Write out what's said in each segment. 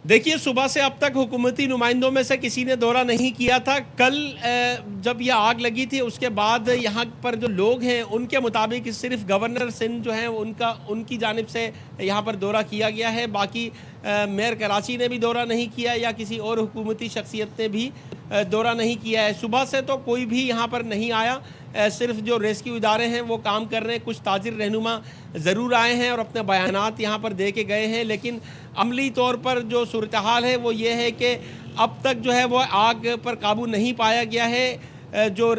देखिए, सुबह से अब तक हुकूमती नुमाइंदों में से किसी ने दौरा नहीं किया था। कल जब यह आग लगी थी उसके बाद यहाँ पर जो लोग हैं उनके मुताबिक सिर्फ गवर्नर सिंध जो हैं उनकी जानिब से यहाँ पर दौरा किया गया है। बाकी मेयर कराची ने भी दौरा नहीं किया या किसी और हुकूमती शख्सियत ने भी दौरा नहीं किया है। सुबह से तो कोई भी यहाँ पर नहीं आया। सिर्फ जो रेस्क्यू इदारे हैं वो काम कर रहे हैं। कुछ ताजिर रहनुमा ज़रूर आए हैं और अपने बयानात यहाँ पर दे के गए हैं, लेकिन अमली तौर पर जो सूरत हाल है वो ये है कि अब तक जो है वो आग पर काबू नहीं पाया गया है। जो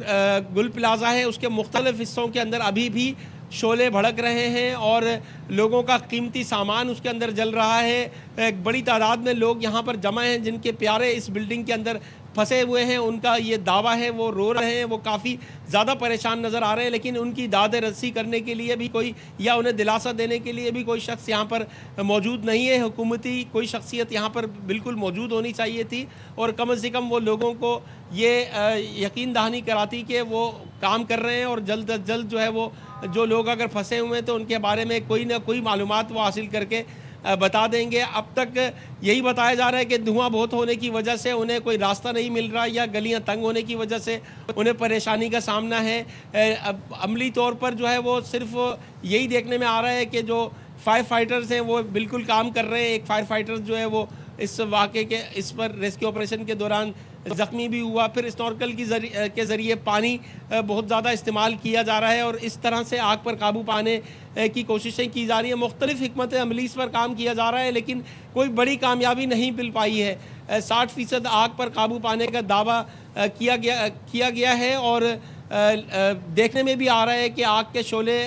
गुल प्लाजा है उसके मुख्तलिफ हिस्सों के अंदर अभी भी शोले भड़क रहे हैं और लोगों का कीमती सामान उसके अंदर जल रहा है। एक बड़ी तादाद में लोग यहाँ पर जमा हैं जिनके प्यारे इस बिल्डिंग के अंदर फंसे हुए हैं। उनका ये दावा है, वो रो रहे हैं, वो काफ़ी ज़्यादा परेशान नज़र आ रहे हैं, लेकिन उनकी दाद रस्सी करने के लिए भी कोई या उन्हें दिलासा देने के लिए भी कोई शख्स यहाँ पर मौजूद नहीं है। हुकूमती कोई शख्सियत यहाँ पर बिल्कुल मौजूद होनी चाहिए थी और कम से कम वो लोगों को ये यकीन दहानी कराती कि वो काम कर रहे हैं और जल्द अज जल्द जो है वो जो लोग अगर फंसे हुए हैं तो उनके बारे में कोई ना कोई मालूमात वो हासिल करके बता देंगे। अब तक यही बताया जा रहा है कि धुआं बहुत होने की वजह से उन्हें कोई रास्ता नहीं मिल रहा या गलियां तंग होने की वजह से उन्हें परेशानी का सामना है। अमली तौर पर जो है वो सिर्फ यही देखने में आ रहा है कि जो फायर फाइटर्स हैं वो बिल्कुल काम कर रहे हैं। एक फायर फाइटर जो है वो इस वाक़े के इस पर रेस्क्यू ऑपरेशन के दौरान ज़ख्मी भी हुआ। फिर स्नॉर्कल के ज़रिए पानी बहुत ज़्यादा इस्तेमाल किया जा रहा है और इस तरह से आग पर काबू पाने की कोशिशें की जा रही हैं। मुख्तलिफ़ हिकमत अमली पर काम किया जा रहा है, लेकिन कोई बड़ी कामयाबी नहीं मिल पाई है। 60% आग पर काबू पाने का दावा किया गया है और देखने में भी आ रहा है कि आग के शोले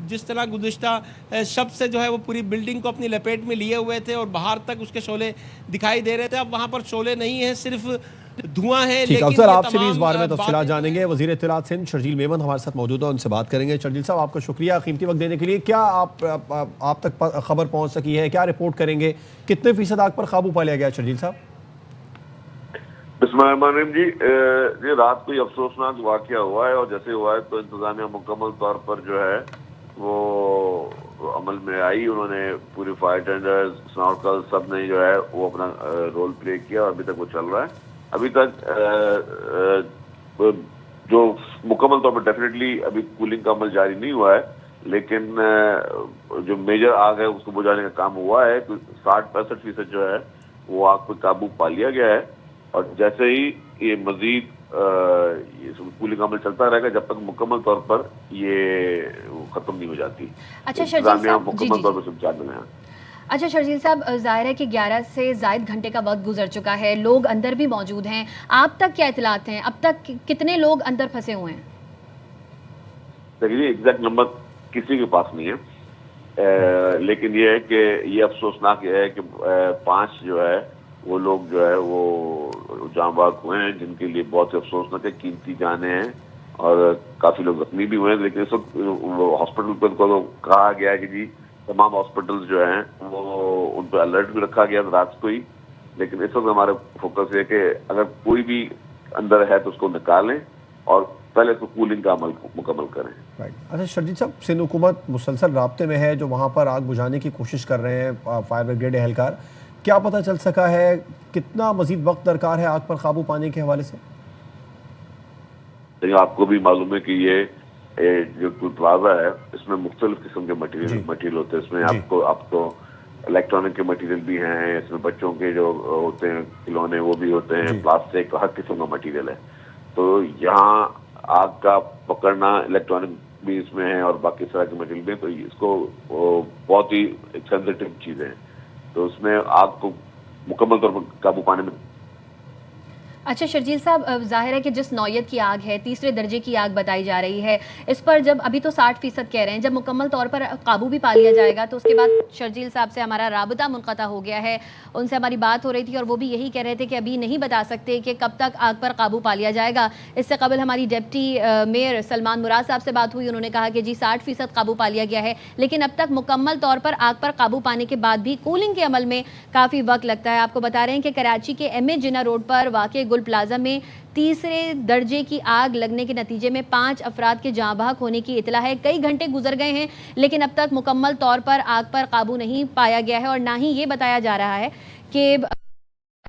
जिस तरह गुज़िश्ता शब से जो है वो पूरी बिल्डिंग को अपनी लपेट में लिए हुए थे और बाहर तक उसके शोले दिखाई दे रहे थे। अब वहाँ पर शोले नहीं हैं, सिर्फ धुआं है। ठीक, अफसर आपसे भी इस बारे में तफसीलात जानेंगे। वज़ीर इत्तलात सिंध शर्जील मेमन हमारे साथ मौजूद है, उनसे बात करेंगे। शर्जील साहब, आपका शुक्रिया कीमती वक्त देने के लिए। क्या आप तक खबर पहुँच सकी है? क्या रिपोर्ट करेंगे? कितने फीसद आग पर काबू पा लिया गया शर्जील साहब? बिस्मिल्लाहिर्रहमानिर्रहीम जी, ये रात को अफसोसनाक वाक़या हुआ है और जैसे हुआ है तो इंतजामिया मुकम्मल तौर पर जो है वो अमल में आई। उन्होंने पूरी फायर टेंडर्स, स्नॉर्कल सब ने जो है वो अपना रोल प्ले किया और अभी तक वो चल रहा है। अभी तक जो मुकम्मल तौर पर डेफिनेटली अभी कूलिंग का अमल जारी नहीं हुआ है, लेकिन जो मेजर आग है उसको बुझाने का काम हुआ है। तो 60-65% जो है वो आग पर काबू पा लिया गया है और जैसे ही ये मजीद कूलिंग अमल चलता रहेगा जब तक मुकम्मल तौर पर ये खत्म नहीं हो जाती। अच्छा शर्जील साहब, मुकम्मल तौर पर सुचार में है। अच्छा शर्जील साहब, जाहिर है कि 11 से ज़ायद घंटे का वक्त गुजर चुका है, लोग अंदर भी मौजूद हैं। आप तक क्या इतलात हैं? अब तक कितने लोग अंदर फंसे हुए हैं? देखिए, एग्जैक्ट नंबर किसी के पास नहीं है, लेकिन ये है कि ये अफसोसनाक है कि 5 जो है वो लोग जो है वो जाँ बाग हुए हैं, जिनके लिए बहुत ही अफसोसनाक है। कीमती जाने हैं और काफ़ी लोग जख्मी भी हुए हैं। लेकिन इस वक्त हॉस्पिटल पर तो कहा गया है कि जी तमाम हॉस्पिटल्स जो हैं वो उन पर अलर्ट भी रखा गया रात को ही। लेकिन इस वक्त हमारा फोकस है कि अगर कोई भी अंदर है तो उसको निकालें और पहले तो कूलिंग का अमल मुकम्मल करें। राइट। अच्छा शर्जील साहब, सिंध हुकूमत मुसलसल राब्ते में है जो वहाँ पर आग बुझाने की कोशिश कर रहे हैं फायर ब्रिगेड एहलकार। क्या पता चल सका है कितना मजीद वक्त दरकार है आग पर काबू पाने के हवाले से? आपको भी मालूम है कि ये जो प्लाजा है इसमें मुख्तलिफ किस्म के मटीरियल होते हैं। इसमें आपको इलेक्ट्रॉनिक के मटीरियल भी हैं, इसमें बच्चों के जो होते हैं खिलौने वो भी होते हैं, प्लास्टिक, हर किस्म का मटीरियल है। तो यहाँ आग का पकड़ना इलेक्ट्रॉनिक भी इसमें है और बाकी तरह के मटीरियल भी, तो इसको बहुत ही सेंसिटिव चीज़ें हैं, तो उसमें आग को मुकम्मल तौर पर काबू पाने में। अच्छा शर्जील साहब, जाहिर है कि जिस नौयत की आग है, तीसरे दर्जे की आग बताई जा रही है, इस पर जब अभी तो 60% कह रहे हैं, जब मुकम्मल तौर पर काबू भी पा लिया जाएगा तो उसके बाद शर्जील साहब से हमारा राबता मुनक़ता हो गया है। उनसे हमारी बात हो रही थी और वो भी यही कह रहे थे कि अभी नहीं बता सकते कि कब तक आग पर काबू पा लिया जाएगा। इससे कबल हमारी डिप्टी मेयर सलमान मुराद साहब से बात हुई, उन्होंने कहा कि जी 60% काबू पा लिया गया है, लेकिन अब तक मुकम्मल तौर पर आग पर काबू पाने के बाद भी कूलिंग के अमल में काफ़ी वक्त लगता है। आपको बता रहे हैं कि कराची के MA जिन्ना रोड पर वाक़ गुल प्लाजा में तीसरे दर्जे की आग लगने के नतीजे में 5 अफराद के जाँ बहक होने की इतला है। कई घंटे गुजर गए हैं लेकिन अब तक मुकम्मल तौर पर आग पर काबू नहीं पाया गया है और ना ही ये बताया जा रहा है कि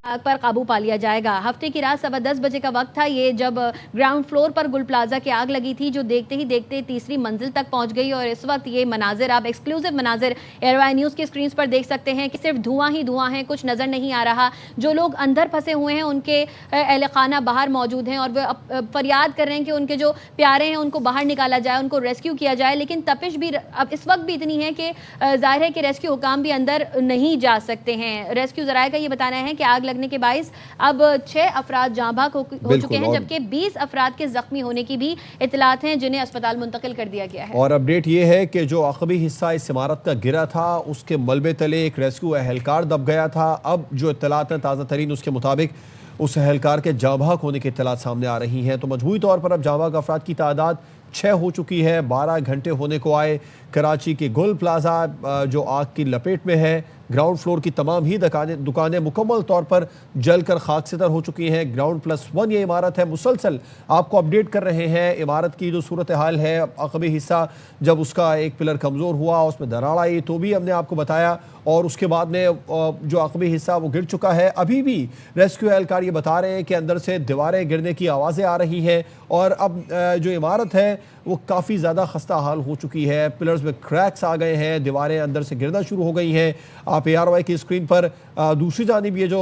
आग पर काबू पा लिया जाएगा। हफ्ते की रात 10:15 बजे का वक्त था ये, जब ग्राउंड फ्लोर पर गुल प्लाजा की आग लगी थी, जो देखते ही देखते तीसरी मंजिल तक पहुंच गई। और इस वक्त ये मनाजिर, आप एक्सक्लूसिव मनाजिर एयरवाई न्यूज़ की स्क्रीन पर देख सकते हैं कि सिर्फ धुआं ही धुआं है, कुछ नज़र नहीं आ रहा। जो लोग अंदर फंसे हुए हैं उनके अहल खाना बाहर मौजूद हैं और वे फरियाद कर रहे हैं कि उनके जो प्यारे हैं उनको बाहर निकाला जाए, उनको रेस्क्यू किया जाए। लेकिन तपिश भी अब इस वक्त भी इतनी है कि जाहिर है कि रेस्क्यू हुकाम भी अंदर नहीं जा सकते हैं। रेस्क्यू ज़राए का ये बताना है कि आग लगने के बायस अब 6 अफराद जाँ भाग हो चुके हैं, जबकि 20 अफराद के जख्मी होने की भी इतलात हैं, जिन्हें अस्पताल मुंतकिल कर दिया गया है। और अपडेट ये है कि जो अक़बी हिस्सा इस इमारत का गिरा था, उसके मलबे तले एक रेस्क्यू एहलकार दब गया था। अब जो इतलात हैं ताज़ा तरीन, उसके मुताबिक उस एहलकार के जाँ भाग होने की इतलात सामने आ रही हैं। तो मजमूई तौर पर अब जाँ भाग अफराद की तादाद 6 हो चुकी है। 12 घंटे होने को आए। कराची की गुल प्लाजा जो आग की लपेट में है, ग्राउंड फ्लोर की तमाम ही दुकानें मुकम्मल तौर पर जलकर खाक सितर हो चुकी हैं। ग्राउंड +1 ये इमारत है। मुसलसल आपको अपडेट कर रहे हैं इमारत की जो सूरत हाल है। अक़बी हिस्सा जब उसका एक पिलर कमज़ोर हुआ, उसमें दरार आई, तो भी हमने आपको बताया, और उसके बाद में जो अक़बी हिस्सा वो गिर चुका है। अभी भी रेस्क्यू एहलकार ये बता रहे हैं कि अंदर से दीवारें गिरने की आवाज़ें आ रही हैं, और अब जो इमारत है वो काफ़ी ज़्यादा खस्ता हाल हो चुकी है। पिलर्स में क्रैक्स आ गए हैं, दीवारें अंदर से गिरना शुरू हो गई हैं। आप ARY की स्क्रीन पर दूसरी जानिब, ये जो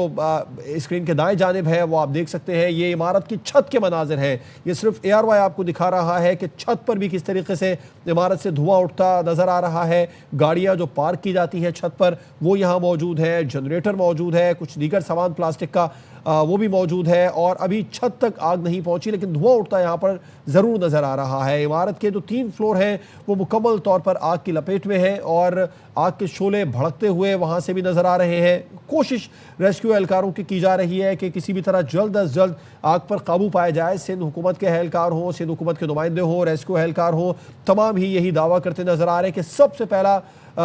स्क्रीन के दाएं जानिब है, वो आप देख सकते हैं, ये इमारत की छत के मनाजिर हैं। ये सिर्फ ARY आपको दिखा रहा है कि छत पर भी किस तरीके से इमारत से धुआं उठता नज़र आ रहा है। गाड़ियाँ जो पार्क की जाती हैं छत पर, वो यहाँ मौजूद है। जनरेटर मौजूद है, कुछ दीगर सामान प्लास्टिक का वो भी मौजूद है। और अभी छत तक आग नहीं पहुंची, लेकिन धुआं उठता यहाँ पर ज़रूर नज़र आ रहा है। इमारत के जो 3 फ्लोर हैं वो मुकम्मल तौर पर आग की लपेट में है, और आग के शोले भड़कते हुए वहाँ से भी नज़र आ रहे हैं। कोशिश रेस्क्यू एहलकारों की जा रही है कि किसी भी तरह जल्द अज जल्द आग पर काबू पाया जाए। सिंध हुकूमत के एहलकार हों, सिंध हुकूमत के नुमाइंदे हों, रेस्क्यू एहलकार हों, तमाम ही यही दावा करते नज़र आ रहे हैं कि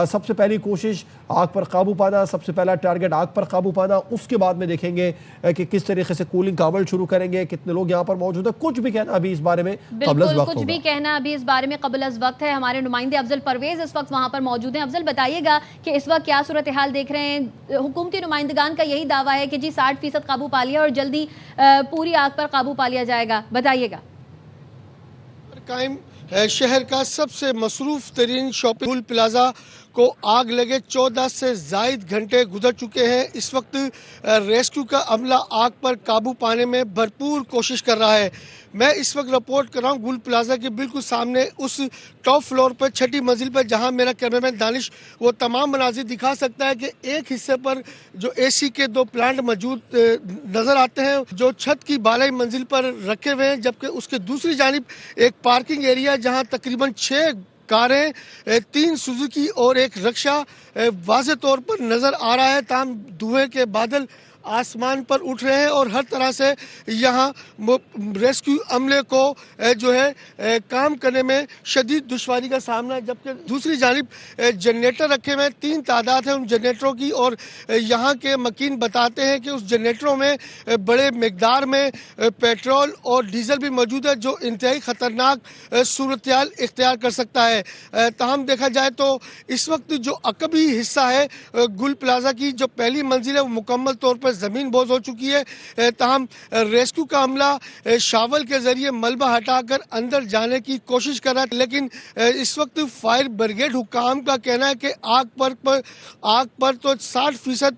सबसे पहली कोशिश आग पर काबू पाना, सबसे पहला टारगेट आग पर काबू पाना। उसके बाद में देखेंगे कि किस तरीके से कूलिंग का अमल शुरू करेंगे, कितने लोग यहाँ पर मौजूद है। कुछ भी कहना अभी इस बारे में कुछ भी कहना अभी इस बारे में कबल अज़ वक्त है। हमारे नुमाइंदे अफजल परवेज इस वक्त वहाँ पर मौजूद हैं। अफजल, बताइएगा कि इस वक्त क्या सूरत हाल देख रहे हैं। हुकूमती नुमाइंदगान का यही दावा है कि जी 60% काबू पा लिया और जल्दी पूरी आग पर काबू पा लिया जाएगा, बताइएगा। कायम शहर का सबसे मसरूफ तरीन शॉपिंग गुल प्लाजा को आग लगे 14 से ज़ायद घंटे गुजर चुके हैं। इस वक्त रेस्क्यू का अमला आग पर काबू पाने में भरपूर कोशिश कर रहा है। मैं इस वक्त रिपोर्ट कर रहा हूँ गुल प्लाजा के बिल्कुल सामने, उस टॉप फ्लोर पर 6ठी मंजिल पर, जहाँ मेरा कैमरामैन दानिश वो तमाम मनाजिर दिखा सकता है कि एक हिस्से पर जो AC के 2 प्लांट मौजूद नज़र आते हैं, जो छत की बालाई मंजिल पर रखे हुए हैं, जबकि उसके दूसरी जानिब एक पार्किंग एरिया जहाँ तकरीबन 6 कारें, 3 सुजुकी और एक रिक्शा वाज़े तौर पर नज़र आ रहा है। ताम धुएं के बादल आसमान पर उठ रहे हैं और हर तरह से यहाँ रेस्क्यू अमले को जो है काम करने में शदीद दुश्वारी का सामना है। जबकि दूसरी जानिब जनरेटर रखे हुए 3 तादाद है उन जनरेटरों की, और यहाँ के मकीन बताते हैं कि उस जनरेटरों में बड़े मकदार में पेट्रोल और डीजल भी मौजूद है, जो इंतहाई ख़तरनाक सूरत हाल इख्तियार कर सकता है। ताहम देखा जाए तो इस वक्त जो अकबी हिस्सा है गुल प्लाजा की जो पहली मंजिल है वो मुकम्मल तौर पर ज़मीन बोझ हो चुकी है। ताहम रेस्क्यू का अमला शावल के ज़रिए मलबा हटाकर अंदर जाने की कोशिश कर रहा है, लेकिन इस वक्त फायर ब्रिगेड हुकाम का कहना है कि आग पर तो 60%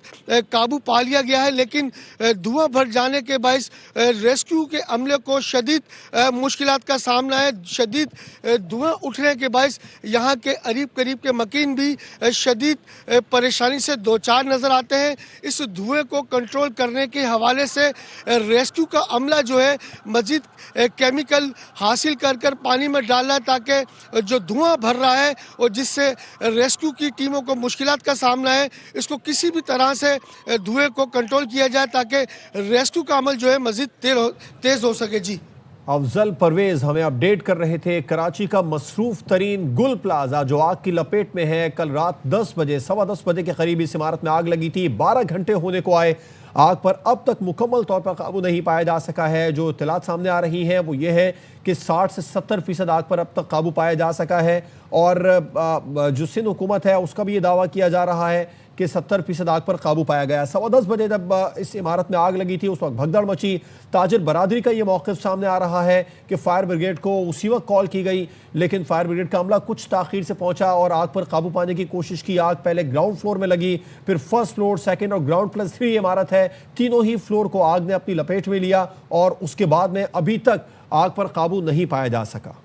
काबू पा लिया गया है, लेकिन धुआं भर जाने के बायस रेस्क्यू के अमले को शदीद मुश्किलात का सामना है। शदीद धुआं उठने के बायस यहाँ के करीब के मकीन भी शदीद परेशानी से दो चार नज़र आते हैं। इस धुएं को कंट्रोल करने के हवाले से रेस्क्यू का अमला जो है मजीद केमिकल हासिल कर पानी में डाल रहा है, ताकि जो धुआं भर रहा है और जिससे रेस्क्यू की टीमों को मुश्किलात का सामना है, इसको किसी भी तरह से धुएं को कंट्रोल किया जाए ताकि रेस्क्यू का अमल जो है मजीद तेज हो सके। जी, अफजल परवेज हमें अपडेट कर रहे थे। कराची का मसरूफ तरीन गुल प्लाजा जो आग की लपेट में है, कल रात 10 बजे 10:15 बजे के करीब इस इमारत में आग लगी थी। 12 घंटे होने को आए। आग पर अब तक मुकम्मल तौर पर काबू नहीं पाया जा सका है। जो इत्तलात सामने आ रही हैं वो ये है कि 60 से 70% आग पर अब तक काबू पाया जा सका है, और जो सिंध हुकूमत है उसका भी ये दावा किया जा रहा है कि 70% आग पर काबू पाया गया। 10:15 बजे जब इस इमारत में आग लगी थी उस वक्त भगदड़ मची। ताजिर बरादरी का ये मौक़िफ़ सामने आ रहा है कि फायर ब्रिगेड को उसी वक्त कॉल की गई, लेकिन फायर ब्रिगेड का अमला कुछ ताख़ीर से पहुंचा और आग पर काबू पाने की कोशिश की। आग पहले ग्राउंड फ्लोर में लगी, फिर फर्स्ट फ्लोर, सेकेंड और ग्राउंड +3 इमारत है, तीनों ही फ्लोर को आग ने अपनी लपेट में लिया और उसके बाद में अभी तक आग पर काबू नहीं पाया जा सका।